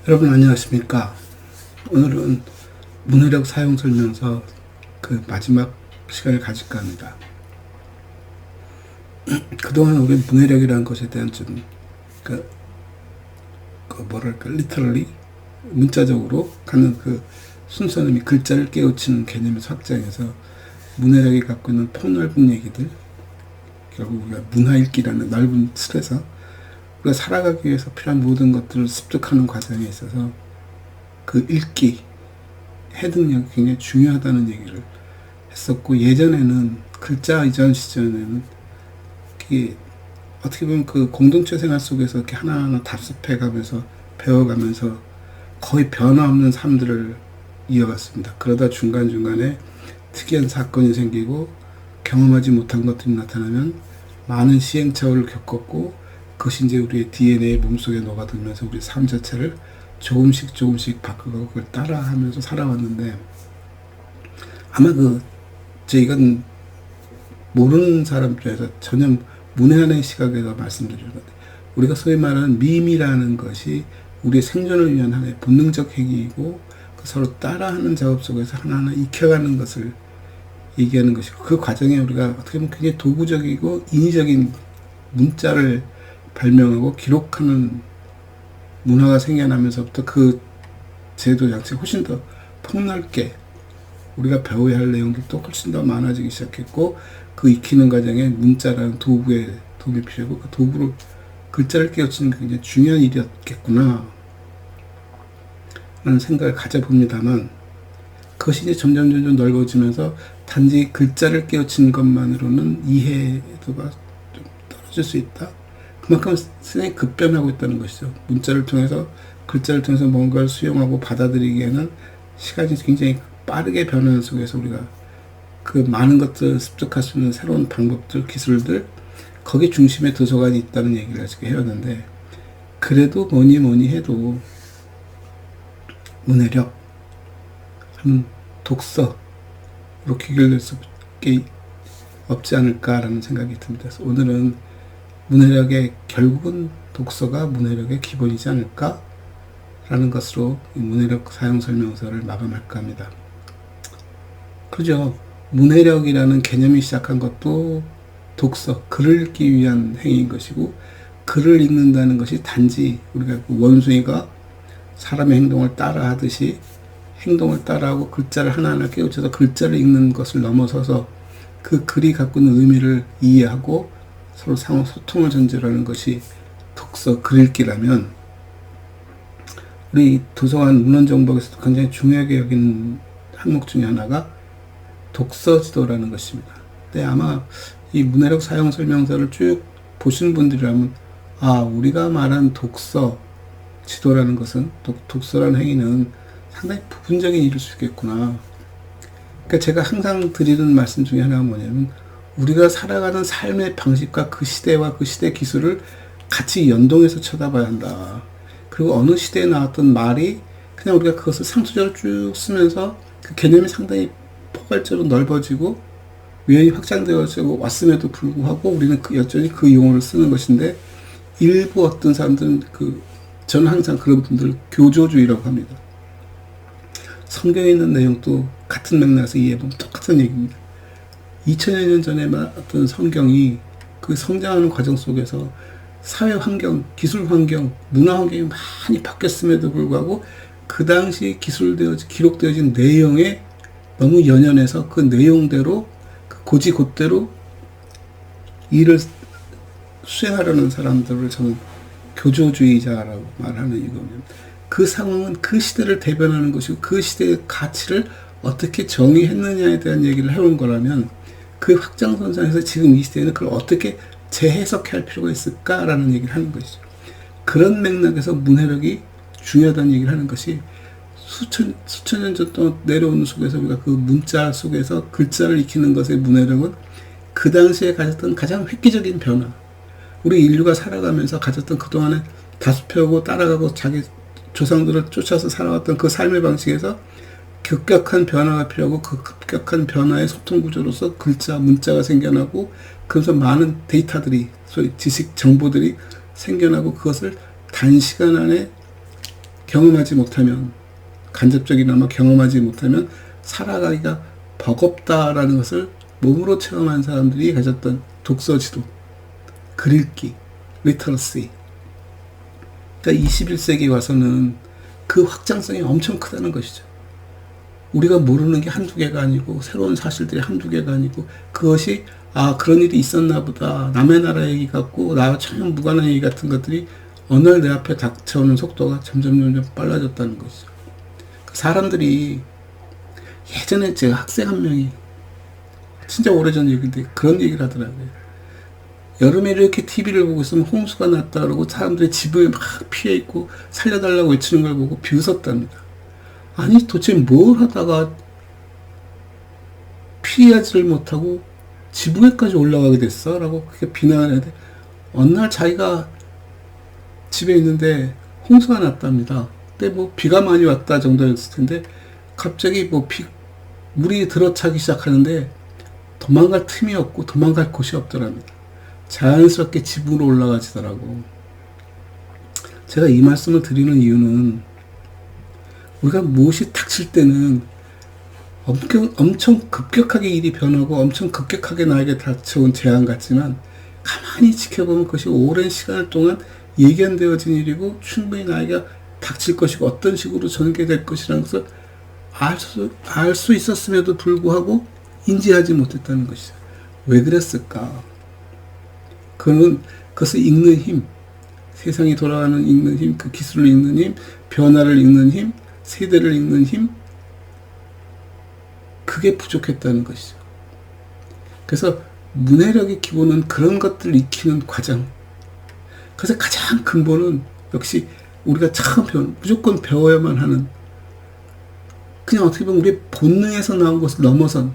여러분 안녕하십니까? 오늘은 문해력 사용 설명서 그 마지막 시간을 가질까 합니다. 그동안 우리 문해력이라는 것에 대한 좀 그, 뭐랄까 리터럴리 문자적으로 가는 그 순서는 글자를 깨우치는 개념에서 확장해서 문해력이 갖고 있는 폭넓은 얘기들, 결국 우리가 문화읽기라는 넓은 틀에서 우리가 살아가기 위해서 필요한 모든 것들을 습득하는 과정에 있어서 그 읽기, 해독력이 굉장히 중요하다는 얘기를 했었고, 예전에는 글자 이전 시절에는 이게 어떻게 보면 그 공동체 생활 속에서 이렇게 하나하나 답습해 가면서 배워가면서 거의 변화없는 삶들을 이어갔습니다. 그러다 중간중간에 특이한 사건이 생기고 경험하지 못한 것들이 나타나면 많은 시행착오를 겪었고, 그것이 이제 우리의 DNA의 몸속에 녹아들면서 우리 삶 자체를 조금씩 바꿔가고 그걸 따라하면서 살아왔는데, 아마 이건 모르는 사람 중에서 전혀 문외한의 시각에서 말씀드리는 건데, 우리가 소위 말하는 밈이라는 것이 우리의 생존을 위한 하나의 본능적 행위이고, 그 서로 따라하는 작업 속에서 하나하나 익혀가는 것을 얘기하는 것이고, 그 과정에 우리가 어떻게 보면 굉장히 도구적이고 인위적인 문자를 발명하고 기록하는 문화가 생겨나면서부터 그 제도 자체가 훨씬 더 폭넓게 우리가 배워야 할 내용들도 훨씬 더 많아지기 시작했고, 그 익히는 과정에 문자라는 도구의 도움이 필요하고, 그 도구로 글자를 깨우치는 게 굉장히 중요한 일이었겠구나 라는 생각을 가져봅니다만, 그것이 이제 점점 넓어지면서 단지 글자를 깨우치는 것만으로는 이해도가 좀 떨어질 수 있다. 그만큼 세상이 급변하고 있다는 것이죠. 글자를 통해서 뭔가를 수용하고 받아들이기에는 시간이 굉장히 빠르게 변하는 속에서 우리가 그 많은 것들을 습득할 수 있는 새로운 방법들, 기술들, 거기 중심에 도서관이 있다는 얘기를 아직 해왔는데, 그래도 뭐니 해도 문해력, 한 독서로 귀결될 수밖에 없지 않을까라는 생각이 듭니다. 그래서 오늘은 문해력의 결국은 독서가 문해력의 기본이지 않을까라는 것으로 이 문해력 사용 설명서를 마감할까 합니다. 그죠? 문해력이라는 개념이 시작한 것도 독서, 글을 읽기 위한 행위인 것이고, 글을 읽는다는 것이 단지 우리가 원숭이가 사람의 행동을 따라 하듯이 행동을 따라하고 글자를 하나하나 깨우쳐서 글자를 읽는 것을 넘어서서 그 글이 갖고 있는 의미를 이해하고 서로 상호 소통을 전제로 하는 것이 독서, 글 읽기라면, 우리 도서관 문헌정복에서도 굉장히 중요하게 여긴 항목 중에 하나가 독서 지도라는 것입니다. 근데 아마 이 문해력 사용 설명서를 쭉 보신 분들이라면, 우리가 말한 독서 지도라는 것은, 독서라는 행위는 상당히 부분적인 일일 수 있겠구나. 그러니까 제가 항상 드리는 말씀 중에 하나가 뭐냐면, 우리가 살아가는 삶의 방식과 그 시대와 그 시대 기술을 같이 연동해서 쳐다봐야 한다. 그리고 어느 시대에 나왔던 말이 그냥 우리가 그것을 상투적으로 쭉 쓰면서 그 개념이 상당히 포괄적으로 넓어지고 유연히 확장되어지고 왔음에도 불구하고 우리는 여전히 그 용어를 쓰는 것인데, 일부 어떤 사람들은 저는 항상 그런 분들을 교조주의라고 합니다. 성경에 있는 내용도 같은 맥락에서 이해해보면 똑같은 얘기입니다. 2000여 년 전에 어떤 성경이 그 성장하는 과정 속에서 사회 환경, 기술 환경, 문화 환경이 많이 바뀌었음에도 불구하고 그 당시 기록되어진 내용에 너무 연연해서 그 내용대로 곧대로 일을 수행하려는 사람들을 저는 교조주의자라고 말하는 이유는, 그 상황은 그 시대를 대변하는 것이고 그 시대의 가치를 어떻게 정의했느냐에 대한 얘기를 해온 거라면, 그 확장선상에서 지금 이 시대에는 그걸 어떻게 재해석할 필요가 있을까라는 얘기를 하는 것이죠. 그런 맥락에서 문해력이 중요하다는 얘기를 하는 것이, 수천 년 전 동안 내려오는 속에서 우리가 그 문자 속에서 글자를 익히는 것의 문해력은 그 당시에 가졌던 가장 획기적인 변화, 우리 인류가 살아가면서 가졌던 그동안에 다습해오고 따라가고 자기 조상들을 쫓아서 살아왔던 그 삶의 방식에서 급격한 변화가 필요하고, 그 급격한 변화의 소통 구조로서 글자, 문자가 생겨나고, 그래서 많은 데이터들이, 소위 지식, 정보들이 생겨나고, 그것을 단시간 안에 경험하지 못하면, 간접적이나마 경험하지 못하면 살아가기가 버겁다라는 것을 몸으로 체험한 사람들이 가졌던 독서지도, 글읽기, 리터러시. 그러니까 21세기에 와서는 그 확장성이 엄청 크다는 것이죠. 우리가 모르는 게 한두 개가 아니고, 새로운 사실들이 한두 개가 아니고, 그것이 그런 일이 있었나 보다, 남의 나라 얘기 같고 나와 전혀 무관한 얘기 같은 것들이 어느 날 내 앞에 닥쳐오는 속도가 점점 빨라졌다는 것이죠. 그 사람들이, 예전에 제가 학생 한 명이, 진짜 오래전 얘기인데 그런 얘기를 하더라고요. 여름에 이렇게 TV를 보고 있으면 홍수가 났다 그러고 사람들이 집을 막 피해 있고 살려달라고 외치는 걸 보고 비웃었답니다. 아니 도대체 뭘 하다가 피하지를 못하고 지붕에까지 올라가게 됐어? 라고 그렇게 비난을 해야 돼. 어느 날 자기가 집에 있는데 홍수가 났답니다. 근데 뭐 비가 많이 왔다 정도였을 텐데 갑자기 뭐 물이 들어차기 시작하는데 도망갈 틈이 없고 도망갈 곳이 없더랍니다. 자연스럽게 지붕으로 올라가지더라고. 제가 이 말씀을 드리는 이유는, 우리가 무엇이 닥칠 때는 엄청 급격하게 일이 변하고 엄청 급격하게 나에게 닥쳐온 재앙 같지만, 가만히 지켜보면 그것이 오랜 시간 동안 예견되어진 일이고 충분히 나에게 닥칠 것이고 어떤 식으로 전개될 것이라는 것을 알 수 있었음에도 불구하고 인지하지 못했다는 것이죠. 왜 그랬을까? 그것을 읽는 힘, 세상이 돌아가는 읽는 힘, 그 기술을 읽는 힘, 변화를 읽는 힘, 세대를 읽는 힘, 그게 부족했다는 것이죠. 그래서 문해력의 기본은 그런 것들을 익히는 과정. 그래서 가장 근본은 역시 우리가 처음 무조건 배워야만 하는, 그냥 어떻게 보면 우리의 본능에서 나온 것을 넘어선,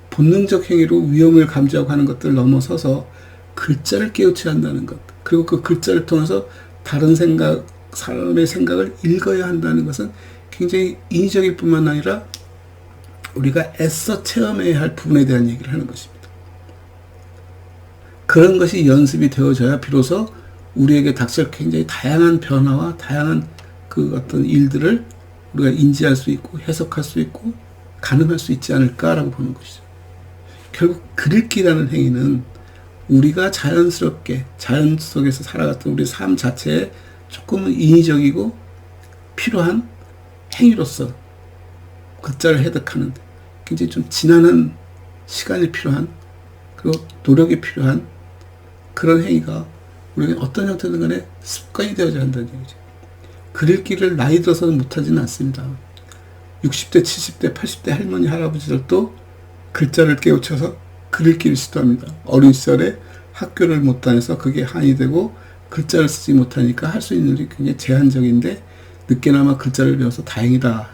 본능적 행위로 위험을 감지하고 하는 것들을 넘어서서 글자를 깨우쳐야 한다는 것, 그리고 그 글자를 통해서 다른 사람의 생각을 읽어야 한다는 것은 굉장히 인위적일 뿐만 아니라 우리가 애써 체험해야 할 부분에 대한 얘기를 하는 것입니다. 그런 것이 연습이 되어져야 비로소 우리에게 닥칠 굉장히 다양한 변화와 다양한 그 어떤 일들을 우리가 인지할 수 있고 해석할 수 있고 가늠할 수 있지 않을까라고 보는 것이죠. 결국 글읽기라는 행위는 우리가 자연스럽게 자연 속에서 살아갔던 우리 삶 자체에 조금은 인위적이고 필요한 행위로서 글자를 해석하는 굉장히 좀 지난한 시간이 필요한, 그리고 노력이 필요한 그런 행위가 우리에게 어떤 형태든 간에 습관이 되어야 한다는 얘기죠. 글읽기를 나이 들어서는 못하지는 않습니다. 60대, 70대, 80대 할머니, 할아버지들도 글자를 깨우쳐서 글읽기를 시도합니다. 어린 시절에 학교를 못 다녀서 그게 한이 되고 글자를 쓰지 못하니까 할 수 있는 일이 굉장히 제한적인데 늦게나마 글자를 배워서 다행이다.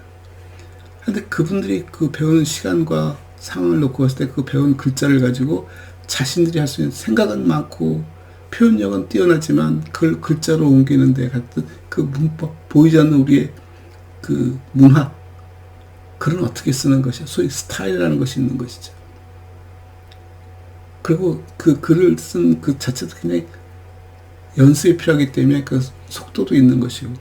근데 그분들이 그 배우는 시간과 상황을 놓고 봤을 때 그 배운 글자를 가지고 자신들이 할 수 있는 생각은 많고 표현력은 뛰어나지만 그걸 글자로 옮기는 데 같은 그 문법, 보이지 않는 우리의 그 문화, 글은 어떻게 쓰는 것이야. 소위 스타일이라는 것이 있는 것이죠. 그리고 그 글을 쓴 그 자체도 굉장히 연습이 필요하기 때문에 그 속도도 있는 것이고,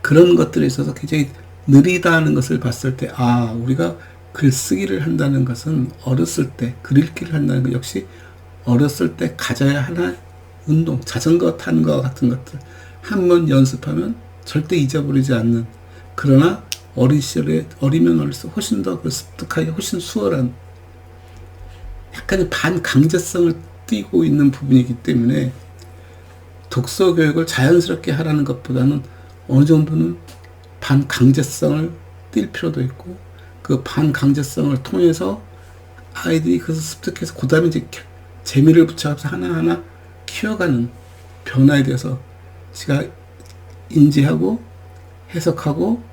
그런 것들에 있어서 굉장히 느리다는 것을 봤을 때, 우리가 글쓰기를 한다는 것은 어렸을 때, 글 읽기를 한다는 것 역시 어렸을 때 가져야 하는 운동, 자전거 타는 것 같은 것들 한번 연습하면 절대 잊어버리지 않는, 그러나 어린 시절에 어리면 어릴수록 훨씬 더 습득하기 훨씬 수월한 약간의 반강제성을 띠고 있는 부분이기 때문에 독서 교육을 자연스럽게 하라는 것보다는 어느 정도는 반강제성을 띌 필요도 있고, 그 반강제성을 통해서 아이들이 그것을 습득해서 그 다음에 이제 재미를 붙여서 하나하나 키워가는 변화에 대해서 제가 인지하고 해석하고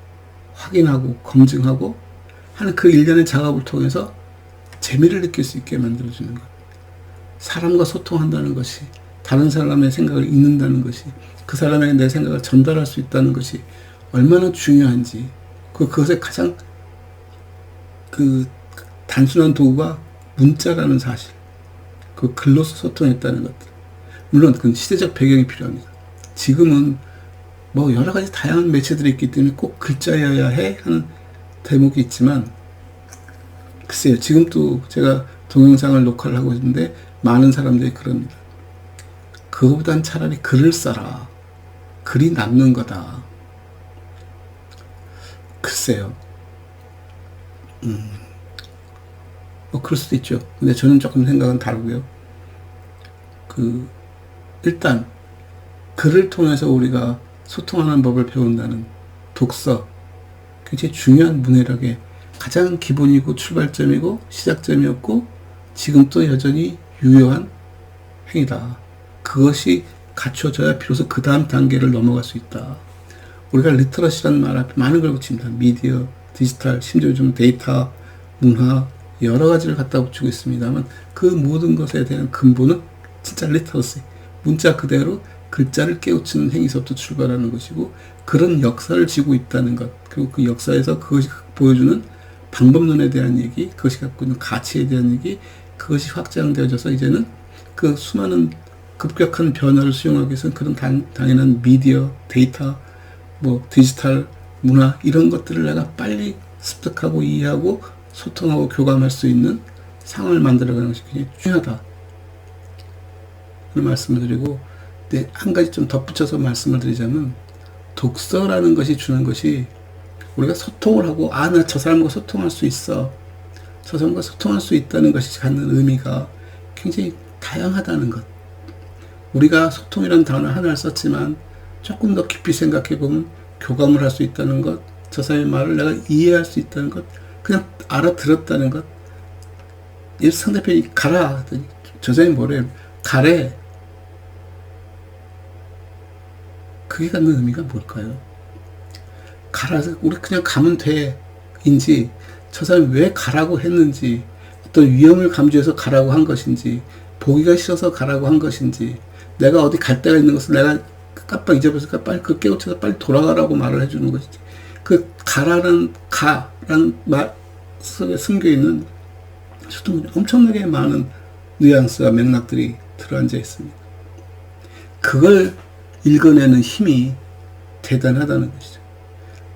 확인하고 검증하고 하는 그 일련의 작업을 통해서 재미를 느낄 수 있게 만들어주는 것. 사람과 소통한다는 것이, 다른 사람의 생각을 읽는다는 것이, 그 사람에게 내 생각을 전달할 수 있다는 것이 얼마나 중요한지, 그것의 가장 그 단순한 도구가 문자라는 사실, 그 글로서 소통했다는 것들. 물론 그건 시대적 배경이 필요합니다. 지금은 뭐 여러 가지 다양한 매체들이 있기 때문에 꼭 글자여야 해 하는 대목이 있지만, 글쎄요, 지금 또 제가 동영상을 녹화를 하고 있는데 많은 사람들이 그럽니다. 그거보단 차라리 글을 써라. 글이 남는 거다. 글쎄요. 뭐 그럴 수도 있죠. 근데 저는 조금 생각은 다르고요. 일단 글을 통해서 우리가 소통하는 법을 배운다는 독서, 굉장히 중요한 문해력의 가장 기본이고 출발점이고 시작점이었고 지금 또 여전히 유효한 행위다. 그것이 갖춰져야 비로소 그 다음 단계를 넘어갈 수 있다. 우리가 리터러시라는 말 앞에 많은 걸 붙입니다. 미디어, 디지털, 심지어 요즘 데이터, 문화 여러 가지를 갖다 붙이고 있습니다만 그 모든 것에 대한 근본은 진짜 리터러시, 문자 그대로 글자를 깨우치는 행위서부터 출발하는 것이고, 그런 역사를 지고 있다는 것, 그리고 그 역사에서 그것이 보여주는 방법론에 대한 얘기, 그것이 갖고 있는 가치에 대한 얘기, 그것이 확장되어져서 이제는 그 수많은 급격한 변화를 수용하기 위해서는 그런 당연한 미디어, 데이터, 뭐 디지털, 문화 이런 것들을 내가 빨리 습득하고 이해하고 소통하고 교감할 수 있는 상황을 만들어가는 것이 굉장히 중요하다. 말씀을 드리고, 한 가지 좀 덧붙여서 말씀을 드리자면, 독서라는 것이 주는 것이 우리가 소통을 하고, 나 저 사람과 소통할 수 있어, 저 사람과 소통할 수 있다는 것이 갖는 의미가 굉장히 다양하다는 것. 우리가 소통이라는 단어 하나를 썼지만 조금 더 깊이 생각해 보면 교감을 할 수 있다는 것, 저 사람의 말을 내가 이해할 수 있다는 것, 그냥 알아들었다는 것. 상대편이 가라, 저 사람이 뭐래, 가래. 그게 갖는 의미가 뭘까요? 가라서 우리 그냥 가면 돼 인지, 저 사람이 왜 가라고 했는지, 어떤 위험을 감지해서 가라고 한 것인지, 보기가 싫어서 가라고 한 것인지, 내가 어디 갈 데가 있는 것을 내가 깜빡 잊어버렸으니까 빨리 그 깨우쳐서 빨리 돌아가라고 말을 해주는 것이지. 그 가라는 말 속에 숨겨있는 엄청나게 많은 뉘앙스와 맥락들이 들어앉아 있습니다. 그걸 읽어내는 힘이 대단하다는 것이죠.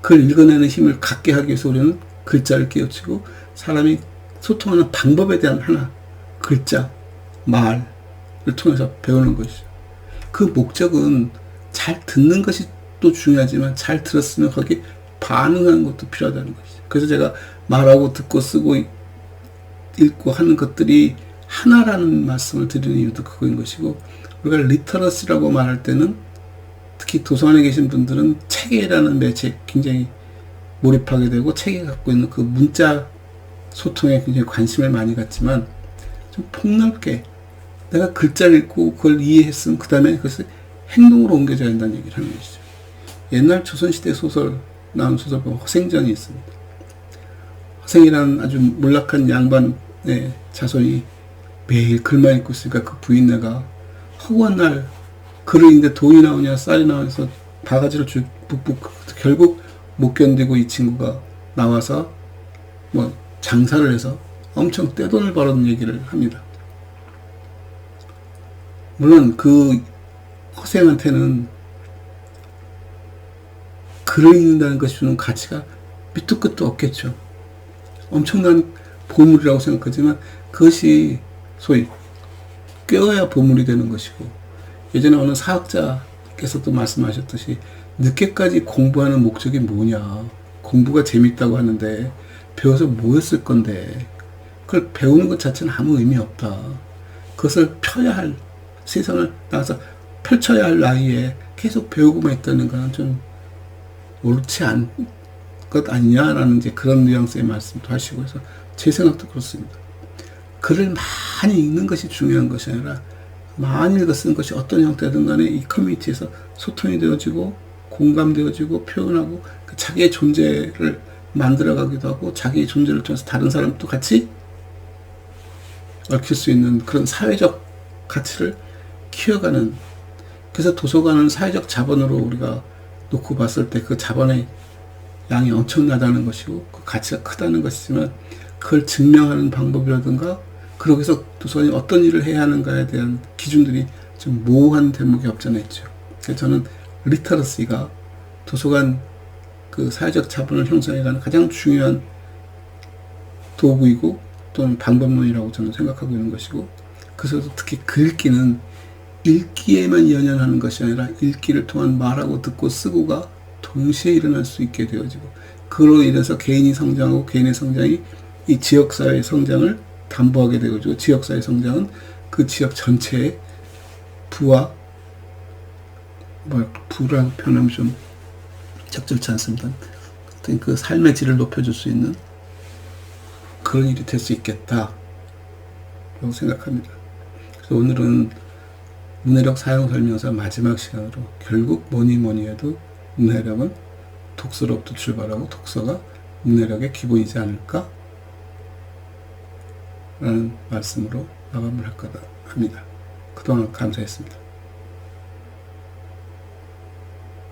그걸 읽어내는 힘을 갖게 하기 위해서 우리는 글자를 깨우치고 사람이 소통하는 방법에 대한 하나, 글자, 말을 통해서 배우는 것이죠. 그 목적은 잘 듣는 것이 또 중요하지만 잘 들었으면 거기 반응하는 것도 필요하다는 것이죠. 그래서 제가 말하고 듣고 쓰고 읽고 하는 것들이 하나라는 말씀을 드리는 이유도 그거인 것이고, 우리가 리터러시라고 말할 때는 특히 도서관에 계신 분들은 책이라는 매체에 굉장히 몰입하게 되고 책에 갖고 있는 그 문자 소통에 굉장히 관심을 많이 갖지만, 좀 폭넓게 내가 글자를 읽고 그걸 이해했으면 그 다음에 그것을 행동으로 옮겨져야 한다는 얘기를 하는 것이죠. 옛날 조선시대 소설 나온 소설 보면 허생전이 있습니다. 허생이라는 아주 몰락한 양반의 자손이 매일 글만 읽고 있으니까 그 부인네가 허구한 날 글을 읽는데 돈이 나오냐 쌀이 나와서 바가지를 북북, 결국 못 견디고 이 친구가 나와서 뭐 장사를 해서 엄청 떼돈을 벌었는 얘기를 합니다. 물론 그 허생한테는 글을 읽는다는 것이 주는 가치가 밑도 끝도 없겠죠. 엄청난 보물이라고 생각하지만 그것이 소위 꿰어야 보물이 되는 것이고, 예전에 어느 사학자께서도 말씀하셨듯이 늦게까지 공부하는 목적이 뭐냐, 공부가 재밌다고 하는데 배워서 뭐 했을 건데, 그걸 배우는 것 자체는 아무 의미 없다. 그것을 펴야 할, 세상을 나가서 펼쳐야 할 나이에 계속 배우고만 있다는 것은 좀 옳지 않은 것 아니냐라는 이제 그런 뉘앙스의 말씀도 하시고 해서 제 생각도 그렇습니다. 글을 많이 읽는 것이 중요한 것이 아니라 많이 읽어 쓰는 것이 어떤 형태든 간에 이 커뮤니티에서 소통이 되어지고 공감되어지고 표현하고 그 자기의 존재를 만들어가기도 하고 자기의 존재를 통해서 다른 사람도 같이 얽힐 수 있는 그런 사회적 가치를 키워가는, 그래서 도서관은 사회적 자본으로 우리가 놓고 봤을 때 그 자본의 양이 엄청나다는 것이고 그 가치가 크다는 것이지만, 그걸 증명하는 방법이라든가 그러기 위해서 도서관이 어떤 일을 해야 하는가에 대한 기준들이 좀 모호한 대목이 없잖아 있죠. 그래서 저는 리터러시가 도서관 그 사회적 자본을 형성해가는 가장 중요한 도구이고 또는 방법론이라고 저는 생각하고 있는 것이고, 그래서 특히 글귀는 읽기에만 연연하는 것이 아니라 읽기를 통한 말하고 듣고 쓰고가 동시에 일어날 수 있게 되어지고, 그로 인해서 개인이 성장하고 개인의 성장이 이 지역사회의 성장을 담보하게 되어지고, 지역사회의 성장은 그 지역 전체의 부와 부라는 표현하면 좀 적절치 않습니다. 그 삶의 질을 높여줄 수 있는 그런 일이 될 수 있겠다라고 생각합니다. 그래서 오늘은 문해력 사용 설명서 마지막 시간으로 결국 뭐니 해도 문해력은 독서로부터 출발하고 독서가 문해력의 기본이지 않을까? 라는 말씀으로 마감을 할 거다 합니다. 그동안 감사했습니다.